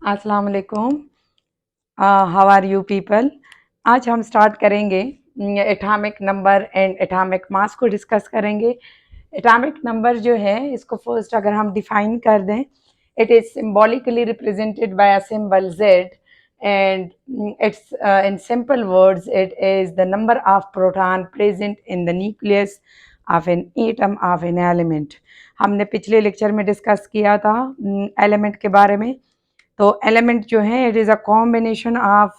अस्सलाम वालेकुम। How are you people. आज हम स्टार्ट करेंगे atomic number and atomic mass को डिस्कस करेंगे। एटॉमिक नंबर जो है इसको फर्स्ट अगर हम डिफाइन कर दें, it is symbolically represented by a symbol Z and it's in simple words it is the number of proton present in the nucleus of an atom of an element। हमने पिछले lecture में discuss किया था element के बारे में। तो element जो है it is a combination of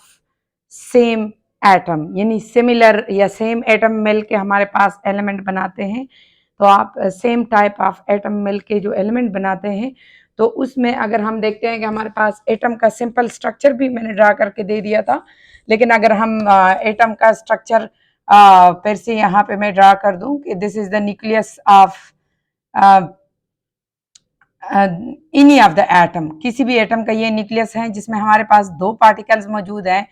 same atom, यानी सिमिलर या सेम एटम मिल के हमारे पास एलिमेंट बनाते हैं। तो आप सेम टाइप ऑफ एटम मिल के जो एलिमेंट बनाते हैं, तो उसमें अगर हम देखते हैं कि हमारे पास एटम का सिंपल स्ट्रक्चर भी मैंने ड्रा करके दे दिया था, लेकिन अगर हम एटम का स्ट्रक्चर फिर से यहाँ पे मैं ड्रा कर दूं कि this is the nucleus of any of the atom, किसी भी एटम का ये न्यूक्लियस है जिसमें हमारे पास दो पार्टिकल्स मौजूद हैं,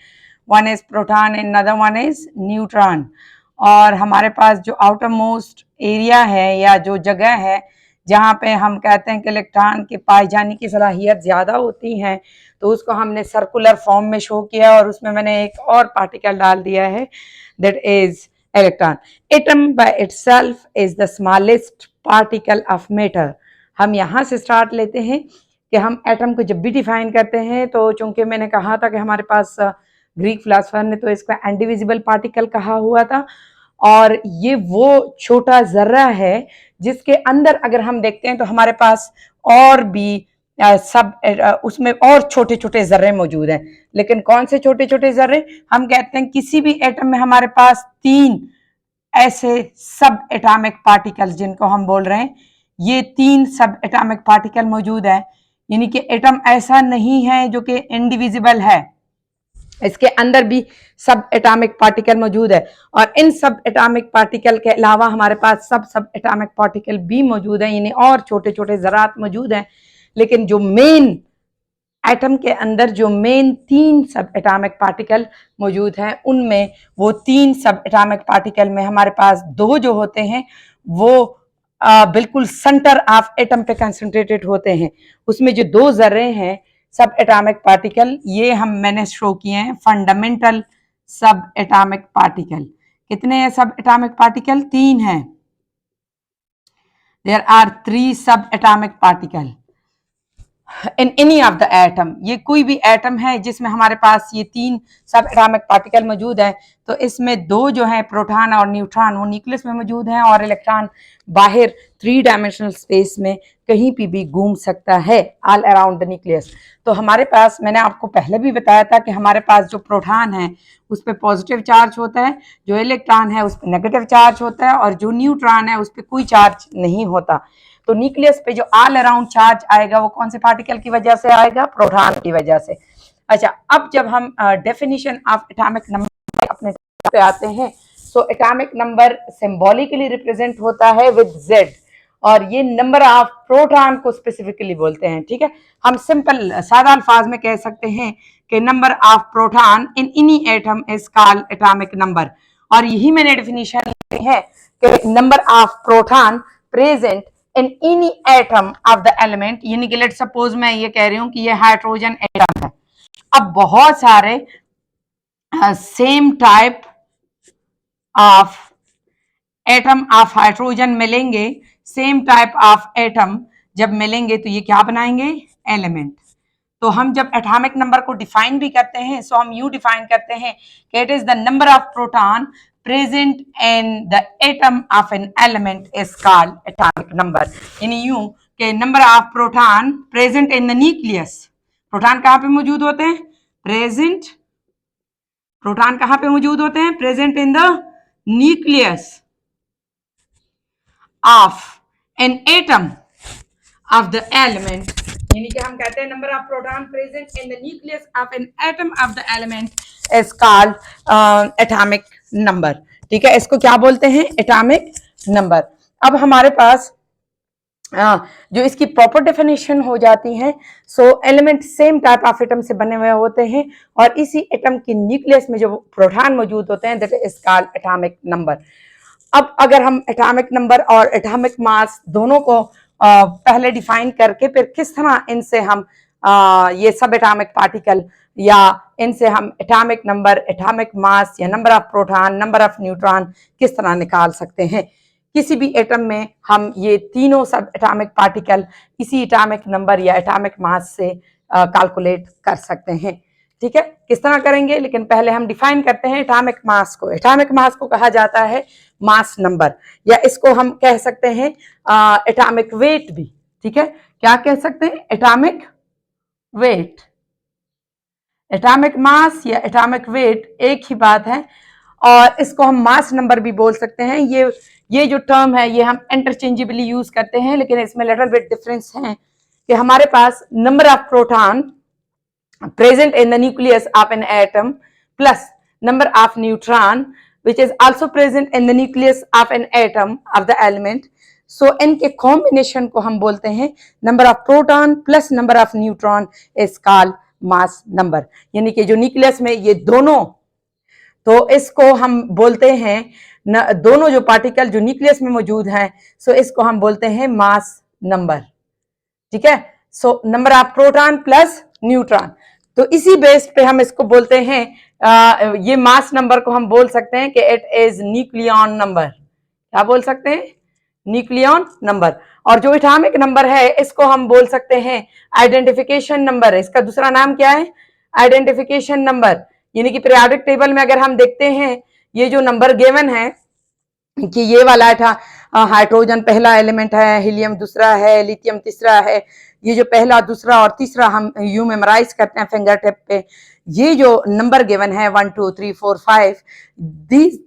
one is proton and another one is neutron. और हमारे पास जो आउटर मोस्ट एरिया है या जो जगह है जहाँ पे हम कहते हैं कि इलेक्ट्रॉन के पाए जाने की सलाहियत ज़्यादा होती है, तो उसको हमने सर्कुलर फॉर्म में शो किया और उसमें मैंने एक और पार्टिकल डाल दिया है, that is electron. Atom by itself is the smallest particle of matter. हम यहाँ से स्टार्ट लेते हैं कि हम एटम को जब भी डिफाइन करते हैं, तो चूंकि मैंने कहा था कि हमारे पास ग्रीक फिलासफर ने तो इसका इंडिविजिबल पार्टिकल कहा हुआ था, और ये वो छोटा जर्रा है जिसके अंदर अगर हम देखते हैं तो हमारे पास और भी उसमें और छोटे छोटे जर्रे मौजूद हैं। लेकिन कौन से छोटे छोटे जर्रे? हम कहते हैं किसी भी एटम में हमारे पास 3 ऐसे सब एटॉमिक पार्टिकल्स जिनको हम बोल रहे हैं, ये 3 सब एटॉमिक पार्टिकल मौजूद है। यानी कि एटम ऐसा नहीं है जो कि इंडिविजिबल है, इसके अंदर भी सब एटॉमिक पार्टिकल मौजूद है। और इन सब एटॉमिक पार्टिकल के अलावा हमारे पास सब एटॉमिक पार्टिकल भी मौजूद है, यानी और छोटे छोटे ज़रात मौजूद हैं। लेकिन जो मेन एटम के अंदर जो मेन 3 सब एटॉमिक पार्टिकल मौजूद हैं, उनमें वो 3 सब एटॉमिक पार्टिकल में हमारे पास 2 जो होते हैं वो बिल्कुल सेंटर ऑफ एटम पे कंसंट्रेटेड होते हैं। उसमें जो 2 जर्रे हैं सब एटॉमिक पार्टिकल, ये मैंने शो किए हैं फंडामेंटल सब एटॉमिक पार्टिकल। कितने हैं सब एटॉमिक पार्टिकल? 3 हैं। देयर आर 3 सब atomic particle in any of the atom. ये कोई भी एटम है जिसमें हमारे पास ये 3 सब एटॉमिक पार्टिकल मौजूद है, तो इसमें 2 जो हैं प्रोटॉन और न्यूट्रॉन वो न्यूक्लियस में मौजूद हैं, और इलेक्ट्रॉन बाहर 3 डायमेंशनल स्पेस में कहीं भी घूम सकता है ऑल अराउंड द न्यूक्लियस। तो हमारे पास, मैंने आपको पहले भी बताया था कि हमारे पास जो प्रोटॉन है उस पर पॉजिटिव चार्ज होता है, जो इलेक्ट्रॉन है उस पर नेगेटिव चार्ज होता है, और जो न्यूट्रॉन है उस पर कोई चार्ज नहीं होता। तो न्यूक्लियस पे जो ऑल अराउंड चार्ज आएगा वो कौन से पार्टिकल की वजह से आएगा? प्रोटॉन की वजह से। अच्छा, अब जब हम डेफिनेशन ऑफ एटॉमिक नंबर अपने पे आते हैं, तो एटॉमिक नंबर सिंबॉलिकली रिप्रेजेंट होता है विद Z, और ये नंबर ऑफ प्रोटॉन को स्पेसिफिकली बोलते हैं। ठीक है, हम सिंपल सादा अल्फाज में कह सकते हैं कि number of proton in any atom is called atomic number. और यही मैंने डेफिनेशन दी है कि number of proton present in any atom of the element, यानी कि लेट्स सपोज मैं ये कह रही हूं कि ये हाइड्रोजन एटम है। अब बहुत सारे same type of atom of hydrogen मिलेंगे, सेम टाइप ऑफ एटम जब मिलेंगे तो ये क्या बनाएंगे? एलिमेंट। तो हम जब एटॉमिक नंबर को डिफाइन भी करते हैं, सो हम यूं डिफाइन करते हैं कि it is the number of proton present in the atom of an element is called atomic number। यानी यूं कि number of proton present in the nucleus. Proton कहाँ पे मौजूद होते हैं? प्रोटॉन कहाँ पे मौजूद होते हैं? Present in the nucleus of an atom of the element. यानी कि हम कहते हैं number of proton present in the nucleus of an atom of the element is called atomic number. ठीक है, इसको क्या बोलते हैं? Atomic number. अब हमारे पास जो इसकी प्रॉपर डेफिनेशन हो जाती है, सो element same type of atom से बने हुए होते हैं, और इसी एटम के न्यूक्लियस में जो प्रोटॉन मौजूद होते हैं that is called atomic number. अब अगर हम एटॉमिक नंबर और एटॉमिक मास दोनों को पहले डिफाइन करके फिर किस तरह इनसे हम ये सब एटॉमिक पार्टिकल, या इनसे हम एटॉमिक नंबर, एटॉमिक मास या number of proton, number of neutron किस तरह निकाल सकते हैं। किसी भी एटम में हम ये तीनों सब एटॉमिक पार्टिकल इसी एटॉमिक नंबर या एटॉमिक मास से कैलकुलेट कर सकते हैं। ठीक है, किस तरह करेंगे, लेकिन पहले हम डिफाइन करते हैं एटॉमिक मास को। एटॉमिक मास को कहा जाता है मास नंबर, या इसको हम कह सकते हैं एटॉमिक वेट भी। ठीक है, क्या कह सकते हैं, एटॉमिक वेट। एटॉमिक मास या एटॉमिक वेट एक ही बात है, और इसको हम मास नंबर भी बोल सकते हैं। ये जो टर्म है ये हम इंटरचेंजेबली यूज करते हैं, लेकिन इसमें लिटिल बिट डिफरेंस है कि हमारे पास number of proton present in the nucleus of an atom plus number of neutron which is also present in the nucleus of an atom of the element. So इनके combination को हम बोलते हैं number of proton plus number of neutron is called mass number. यानी कि जो nucleus में ये दोनों, तो इसको हम बोलते हैं दोनों जो पार्टिकल जो न्यूक्लियस में मौजूद हैं, सो इसको हम बोलते हैं मास नंबर। ठीक है, सो number of proton plus neutron, तो इसी बेस पे हम इसको बोलते हैं ये मास नंबर को हम बोल सकते हैं कि इट इज न्यूक्लियन नंबर। क्या बोल सकते हैं, न्यूक्लियन नंबर। और जो एटॉमिक नंबर है इसको हम बोल सकते हैं आइडेंटिफिकेशन नंबर। इसका दूसरा नाम क्या है, आइडेंटिफिकेशन नंबर। यानी कि पीरियोडिक टेबल में अगर हम देखते हैं ये जो नंबर गिवन है कि ये वाला था, हाइड्रोजन पहला एलिमेंट है, हीलियम दूसरा है, लिथियम तीसरा है, ये जो पहला दूसरा और तीसरा हम यू मेमोराइज करते हैं फिंगर टिप पे, ये जो नंबर गिवन है 1 2 3 4 5,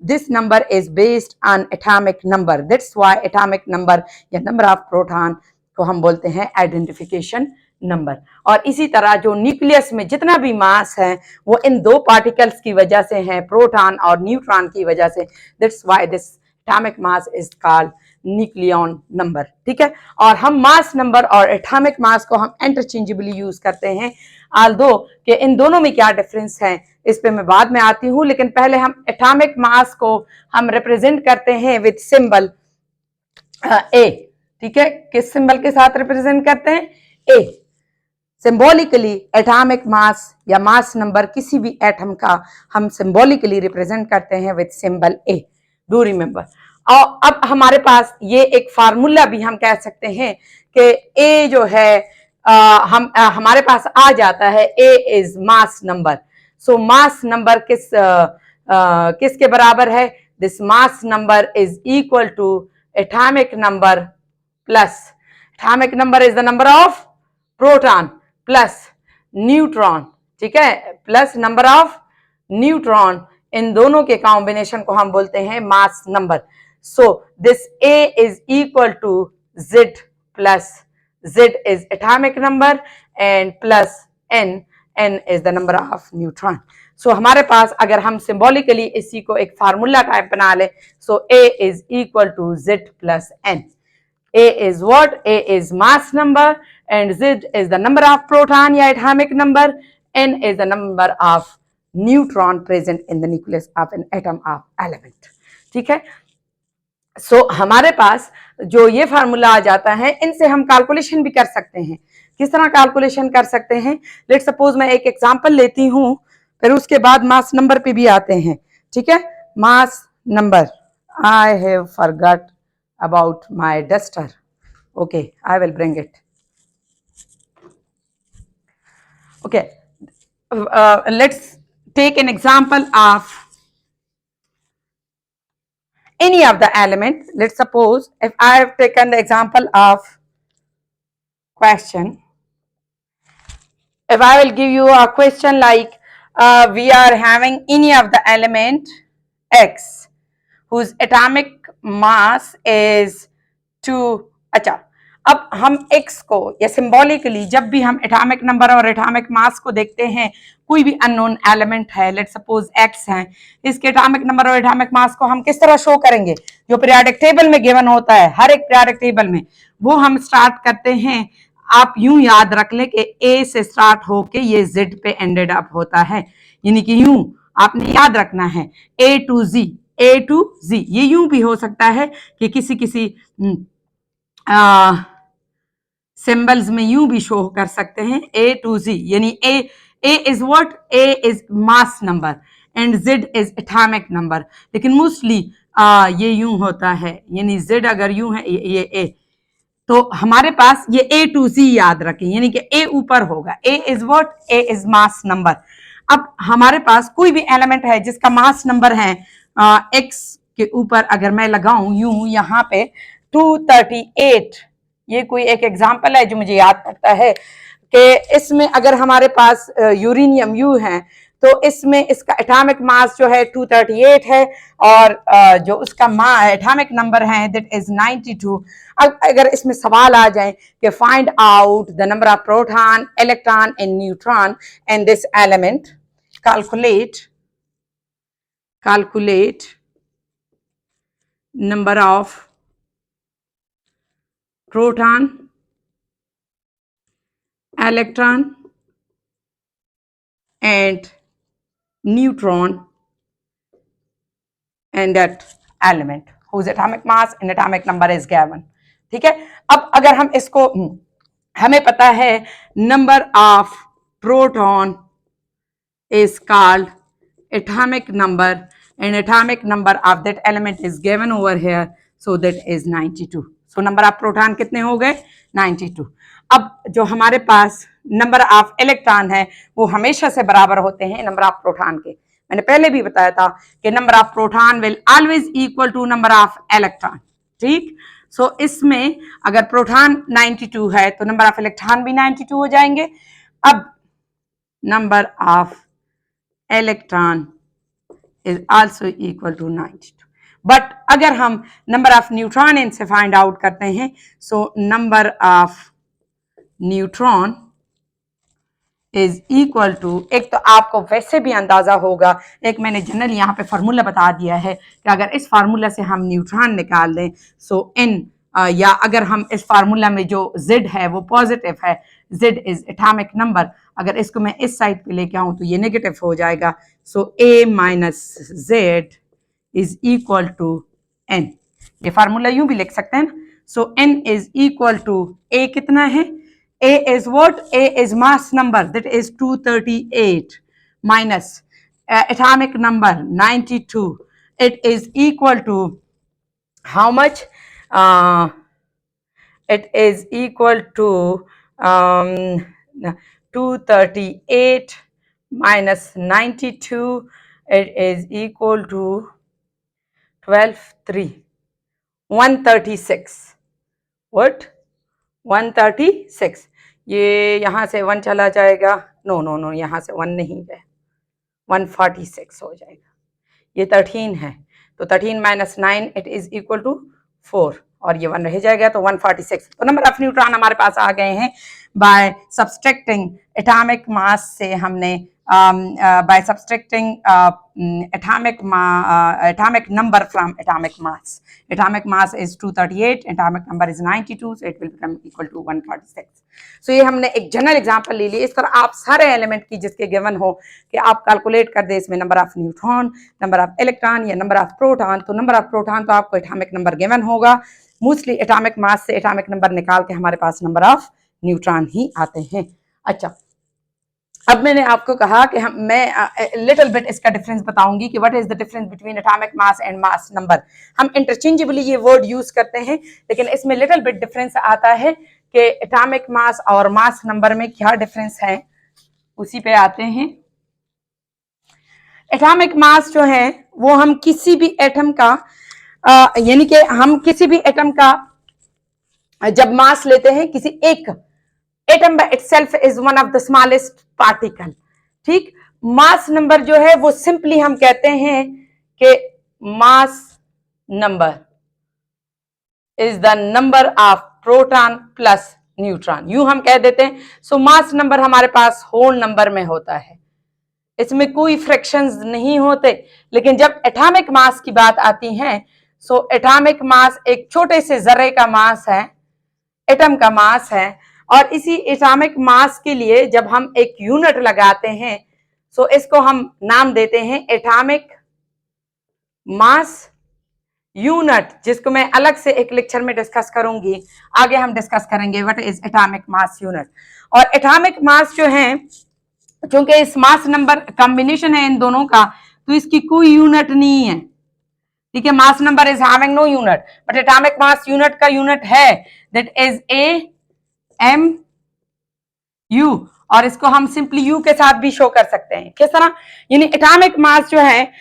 this number is based on atomic number. That's why atomic number या नंबर ऑफ प्रोटॉन को हम बोलते हैं आइडेंटिफिकेशन नंबर। और इसी तरह जो न्यूक्लियस में जितना भी मास है वो इन दो पार्टिकल्स की वजह से है, प्रोटॉन और न्यूट्रॉन की वजह से। That's why this atomic mass is called nucleon number. ठीक है, और हम मास नंबर और एटॉमिक मास को हम इंटरचेंजेबली यूज करते हैं, आल्दो कि इन दोनों में क्या डिफरेंस है इस पे मैं बाद में आती हूं, लेकिन पहले हम एटॉमिक मास को हम रिप्रेजेंट करते हैं विद सिंबल ए। ठीक है, किस सिंबल के साथ रिप्रेजेंट करते हैं, ए। सिंबॉलिकली एटॉमिक मास या मास नंबर किसी भी एटम का हम सिंबॉलिकली रिप्रेजेंट करते हैं with symbol A, do remember. और अब हमारे पास ये एक फार्मूला भी हम कह सकते हैं कि ए जो है हमारे पास आ जाता है, A is mass number. So mass number किसके बराबर है, this mass number is equal to atomic number plus, atomic number is the number of proton plus neutron. ठीक है, प्लस नंबर ऑफ न्यूट्रॉन, इन दोनों के कॉम्बिनेशन को हम बोलते हैं mass number. So this A is equal to Z plus Z is atomic number and plus n is the number of neutron. So हमारे पास अगर हम सिंबॉलिकली इसी को एक फार्मूला टाइप बना ले, so A is equal to Z plus n. A is what? A is mass number and Z is the number of proton या atomic number, n is the number of neutron present in the nucleus of an atom of element. ठीक है, सो हमारे पास जो ये formula आ जाता है, इनसे हम कैलकुलेशन भी कर सकते हैं। किस तरह कैलकुलेशन कर सकते हैं, लेट सपोज मैं एक एग्जांपल लेती हूं, फिर उसके बाद मास नंबर पे भी आते हैं। ठीक है, mass number, I have forgot about my duster, okay I will bring it. Okay, let's take an example of any of the element. Let's suppose if I have taken the example of question, if I will give you a question like we are having any of the element x whose atomic mass is 2, अच्छा, अब हम x को या symbolically जब भी हम atomic number और atomic mass को देखते हैं, कोई भी अननोन एलिमेंट है, लेट सपोज x है, इसके एटॉमिक नंबर और एटॉमिक मास को हम किस तरह शो करेंगे, जो पीरियोडिक टेबल में गिवन होता है, हर एक पीरियोडिक टेबल में, वो हम स्टार्ट करते हैं। आप यूं याद रख ले कि a से स्टार्ट होके ये z पे एंडेड अप होता है, यानी कि यूं आपने याद रखना है A to Z। ये यूं भी हो सकता है कि किसी सिंबल्स में यूं भी शो कर सकते हैं A to Z, यानी A is what? A is mass number and Z is atomic number, लेकिन मोस्टली ये यूं होता है, यानी Z अगर यूं है ये A, तो हमारे पास ये A to Z याद रखें, यानी कि A ऊपर होगा। A is what? A is mass number. अब हमारे पास कोई भी एलिमेंट है जिसका मास नंबर है X के ऊपर अगर मैं लगाऊं यूं यहाँ पे 238, ये कोई एक एग्जाम्पल है जो मुझे याद पड़ता है कि इसमें अगर हमारे पास यूरेनियम यू है तो इसमें इसका एटॉमिक मास जो है 238 है और जो उसका एटॉमिक नंबर है दैट इज 92। अब अगर इसमें सवाल आ जाए कि find out the number of proton, electron and neutron in this element, calculate number of proton, electron and neutron in that element whose atomic mass and atomic number is given। ठीक है, अब अगर हम इसको, हमें पता है number of proton is called atomic number and atomic number of that element is given over here, so that is 92। so number of proton कितने हो गए? 92। अब जो हमारे पास नंबर ऑफ इलेक्ट्रॉन है वो हमेशा से बराबर होते हैं नंबर ऑफ प्रोटॉन के। मैंने पहले भी बताया था कि number of proton will always equal to number of electron. ठीक, सो इसमें अगर प्रोटॉन 92 है तो नंबर ऑफ इलेक्ट्रॉन भी 92 हो जाएंगे। अब number of electron is also equal to 92। But अगर हम नंबर ऑफ न्यूट्रॉन इनसे फाइंड आउट करते हैं, so number of neutron is equal to, एक तो आपको वैसे भी अंदाजा होगा, एक मैंने जनरल यहाँ पे फार्मूला बता दिया है कि अगर इस फार्मूला से हम न्यूट्रॉन निकाल दें सो n या अगर हम इस फार्मूला में जो Z है वो पॉजिटिव है, Z इज एटॉमिक नंबर, अगर इसको मैं इस साइड पे लेके आऊं तो ये नेगेटिव हो जाएगा। So A minus Z is equal to n, ये फार्मूला यूं भी लिख सकते हैं ना। So n is equal to A कितना है? A is what? A is mass number, that is 238 minus atomic number 92. It is equal to how much? It is equal to 238 minus 92. It is equal to 12 3 136। What? 136। ये यहाँ से 1 चला जाएगा, no यहाँ से 1 नहीं गया, 146 हो जाएगा। ये 13 है तो 13 minus 9 it is equal to 4 और ये 1 रह जाएगा तो 146। तो नंबर ऑफ न्यूट्रॉन हमारे पास आ गए हैं बाय सब्सट्रैक्टिंग एटॉमिक मास से, हमने by subtracting atomic number from atomic mass। atomic mass is 238, atomic number is 92, so it will become equal to 146। so ये हमने एक जनरल एग्जांपल ले ली। इस तरह आप सारे एलिमेंट की जिसके गिवन हो कि आप कैलकुलेट कर दे इसमें number of neutron, number of electron या नंबर ऑफ प्रोटॉन, तो नंबर ऑफ प्रोटॉन तो आपको एटॉमिक नंबर गिवन होगा, मोस्टली एटॉमिक मास से एटॉमिक नंबर निकाल के हमारे पास नंबर ऑफ न्यूट्रॉन ही आते हैं। अच्छा, अब मैंने आपको कहा कि मैं लिटिल बिट इसका डिफरेंस बताऊंगी कि what is the difference between atomic mass and mass number. हम इंटरचेंजेबली ये वर्ड यूज करते हैं लेकिन इसमें लिटिल बिट डिफरेंस आता है कि एटॉमिक मास और मास नंबर में क्या डिफरेंस है, उसी पे आते हैं। एटॉमिक मास जो है वो हम किसी भी एटम का यानी कि हम किसी भी एटम का जब मास लेते हैं, किसी एक atom by itself is one of the smallest particle। ठीक, मास नंबर जो है वो सिंपली हम कहते हैं कि मास number is the number of proton plus neutron, यूं हम कह देते हैं। सो मास नंबर हमारे पास होल नंबर में होता है, इसमें कोई फ्रैक्शंस नहीं होते। लेकिन जब एटॉमिक मास की बात आती है, सो एटॉमिक मास एक छोटे से जर्रे का मास है, एटम का मास है, और इसी एटॉमिक मास के लिए जब हम एक यूनिट लगाते हैं सो इसको हम नाम देते हैं एटॉमिक मास यूनिट, जिसको मैं अलग से एक लेक्चर में डिस्कस करूंगी, आगे हम डिस्कस करेंगे what is atomic mass unit. और एटॉमिक मास जो है, क्योंकि इस मास नंबर कॉम्बिनेशन है इन दोनों का, तो इसकी कोई यूनिट नहीं है, ठीक है। Mass number is having no unit, but atomic mass unit का यूनिट है, that is A M U, और इसको हम सिंपली यू के साथ भी शो कर सकते हैं। किस तरह? यानी एटॉमिक मास जो है,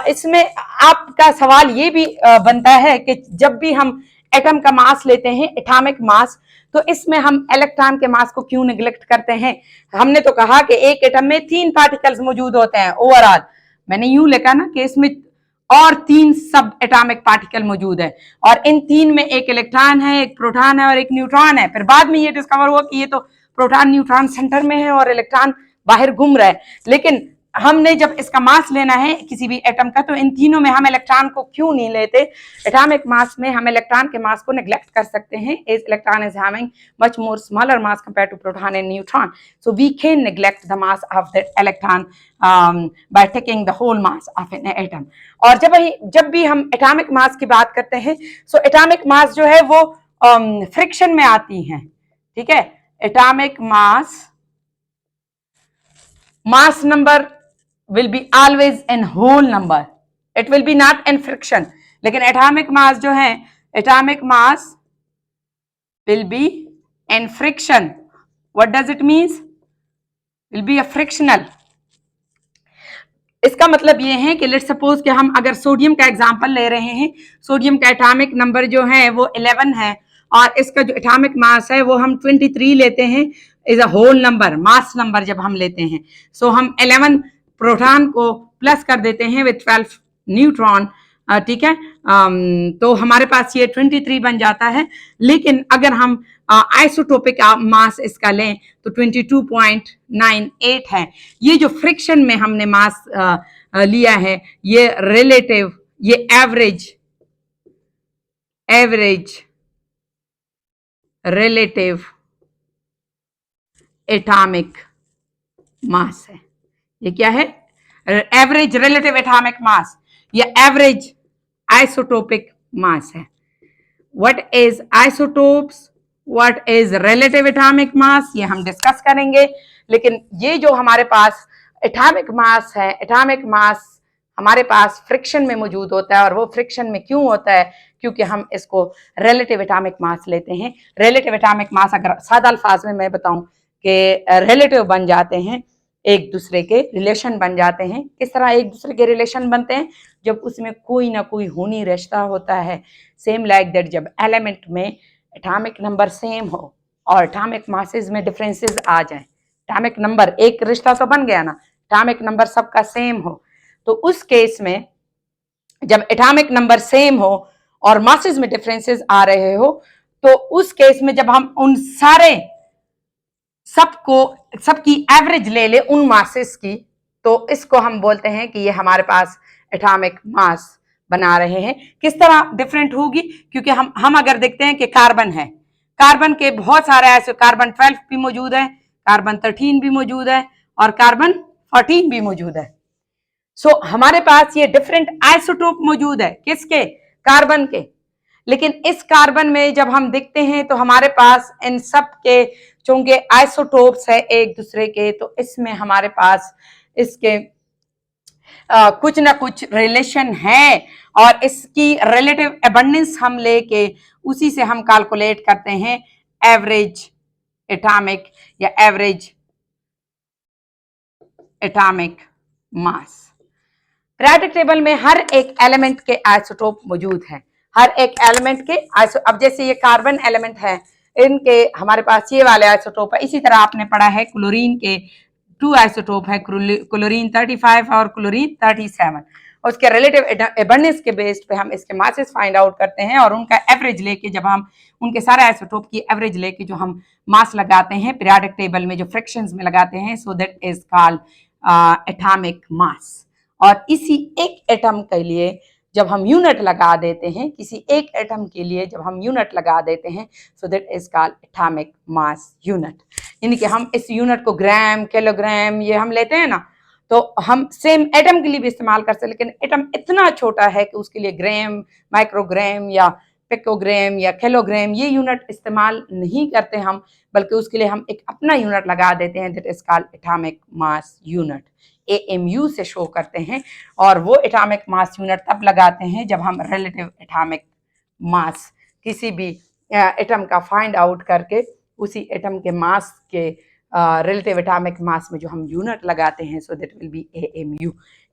इसमें आपका सवाल ये भी बनता है कि जब भी हम एटम का मास लेते हैं, एटॉमिक मास, तो इसमें हम इलेक्ट्रॉन के मास को क्यों निगलेक्ट करते हैं? हमने तो कहा कि एक एटम में 3 पार्टिकल्स मौजूद होते हैं ओवरऑल, मैंने यूं लिखा ना कि इसमें और 3 सब एटॉमिक पार्टिकल मौजूद है, और इन 3 में एक इलेक्ट्रॉन है, एक प्रोटॉन है और एक न्यूट्रॉन है। फिर बाद में ये डिस्कवर हुआ कि ये तो प्रोटॉन न्यूट्रॉन सेंटर में है और इलेक्ट्रॉन बाहर घूम रहा है। लेकिन हमने जब इसका मास लेना है किसी भी एटम का, तो इन तीनों में हम इलेक्ट्रॉन को क्यों नहीं लेते? एटॉमिक मास में हम इलेक्ट्रॉन के मास को नेग्लेक्ट कर सकते हैं, as electron is having much more smaller mass compare to proton and neutron, so we can neglect the mass of the electron by taking the whole mass of an atom. और जब भी हम atomic mass की बात करते हैं, so atomic mass जो है वो फ्रिक्शन में आती हैं, ठीक है। Atomic mass number will be always in whole number, it will be not in friction। लेकिन एटॉमिक मास जो है, atomic mass will be in friction। what does it means? will be a frictional। इसका मतलब ये है कि let's suppose कि हम अगर सोडियम का एग्जांपल ले रहे हैं, सोडियम का एटॉमिक नंबर जो है वो 11 है, और इसका जो एटॉमिक मास है वो हम 23 लेते हैं, is a whole number, mass number जब हम लेते हैं। सो हम 11 प्रोटॉन को प्लस कर देते हैं विद 12 न्यूट्रॉन, ठीक है। तो हमारे पास ये 23 बन जाता है। लेकिन अगर हम आइसोटोपिक मास इसका लें तो 22.98 है। ये जो फ्रिक्शन में हमने मास लिया है, ये रिलेटिव, ये एवरेज रिलेटिव एटॉमिक मास है। ये क्या है? एवरेज रिलेटिव एटॉमिक मास, ये एवरेज आइसोटोपिक मास है। What is isotopes, what is relative atomic mass, ये हम डिस्कस करेंगे। लेकिन ये जो हमारे पास एटॉमिक मास है, एटॉमिक मास हमारे पास फ्रिक्शन में मौजूद होता है, और वो फ्रिक्शन में क्यों होता है? क्योंकि हम इसको रिलेटिव एटॉमिक मास लेते हैं। रिलेटिव एटॉमिक मास, अगर सादा अल्फाज में मैं बताऊं कि रिलेटिव बन जाते हैं, एक दूसरे के रिलेशन बन जाते हैं। किस तरह एक दूसरे के रिलेशन बनते हैं? जब उसमें कोई ना कोई खूनी रिश्ता होता है। सेम लाइक दैट, जब एलिमेंट में एटॉमिक नंबर सेम हो और एटॉमिक मासेस में डिफरेंसेस आ जाएं, एटॉमिक नंबर, एक रिश्ता तो बन गया ना, एटॉमिक नंबर सबका सेम हो, तो उस केस में जब एटॉमिक नंबर सेम हो और मासेस में डिफरेंसेस आ रहे हो, तो उस केस में जब हम उन सारे सबकी एवरेज ले उन मासेस की, तो इसको हम बोलते हैं कि ये हमारे पास एटॉमिक मास बना रहे हैं। किस तरह डिफरेंट होगी? क्योंकि हम अगर देखते हैं कि कार्बन है, कार्बन के बहुत सारे ऐसे, कार्बन 12 भी मौजूद है, कार्बन 13 भी मौजूद है, और कार्बन 14 भी मौजूद है। सो हमारे पास ये डिफरेंट आइसोटोप मौजूद है, किसके? कार्बन के। लेकिन इस कार्बन में जब हम देखते हैं तो हमारे पास इन सब के चूंकि आइसोटोप्स है एक दूसरे के, तो इसमें हमारे पास इसके कुछ ना कुछ रिलेशन है, और इसकी रिलेटिव एबंडेंस हम लेके उसी से हम कैलकुलेट करते हैं एवरेज एटॉमिक या average atomic mass. Periodic table में हर एक एलिमेंट के आइसोटोप मौजूद है, हर एक एलिमेंट के अब जैसे ये कार्बन एलिमेंट है, इनके हमारे पास ये वाले आइसोटोप है। इसी तरह आपने पढ़ा है क्लोरीन के 2 आइसोटोप है, क्लोरीन 35 और क्लोरीन 37। उसके रिलेटिव एबंडेंस के बेस्ड पे हम इसके मासेस फाइंड आउट करते हैं, और उनका एवरेज लेके, जब हम उनके सारे आइसोटोप की एवरेज लेके जो हम मास लगाते हैं पीरियोडिक टेबल में, जो फ्रैक्शंस में लगाते हैं, so that is called atomic mass. और इसी एक एटम के लिए जब हम यूनिट लगा देते हैं, किसी एक एटम के लिए जब हम यूनिट लगा देते हैं, so that is called atomic mass unit. यानी कि हम इस यूनिट को ग्राम, किलोग्राम ये हम लेते हैं ना, तो हम सेम एटम के लिए भी इस्तेमाल कर सकते हैं, लेकिन एटम इतना छोटा है कि उसके लिए ग्राम, माइक्रोग्राम या पिकोग्राम या किलोग्राम ये यूनिट इस्तेमाल नहीं करते हम, बल्कि उसके लिए हम एक अपना यूनिट लगा देते हैं, that is called atomic mass unit, AMU से शो करते हैं। और वो एटॉमिक मास यूनिट तब लगाते हैं जब हम रिलेटिव एटॉमिक मास किसी भी एटम का फाइंड आउट करके उसी एटम के मास के रिलेटिव एटॉमिक मास में जो हम यूनिट लगाते हैं, so that will be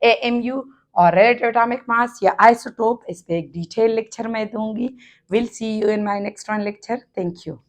AMU। और रिलेटिव एटॉमिक मास या आइसोटोप, इस पे एक डिटेल लेक्चर मैं दूंगी। Will see you in my next one lecture. Thank you.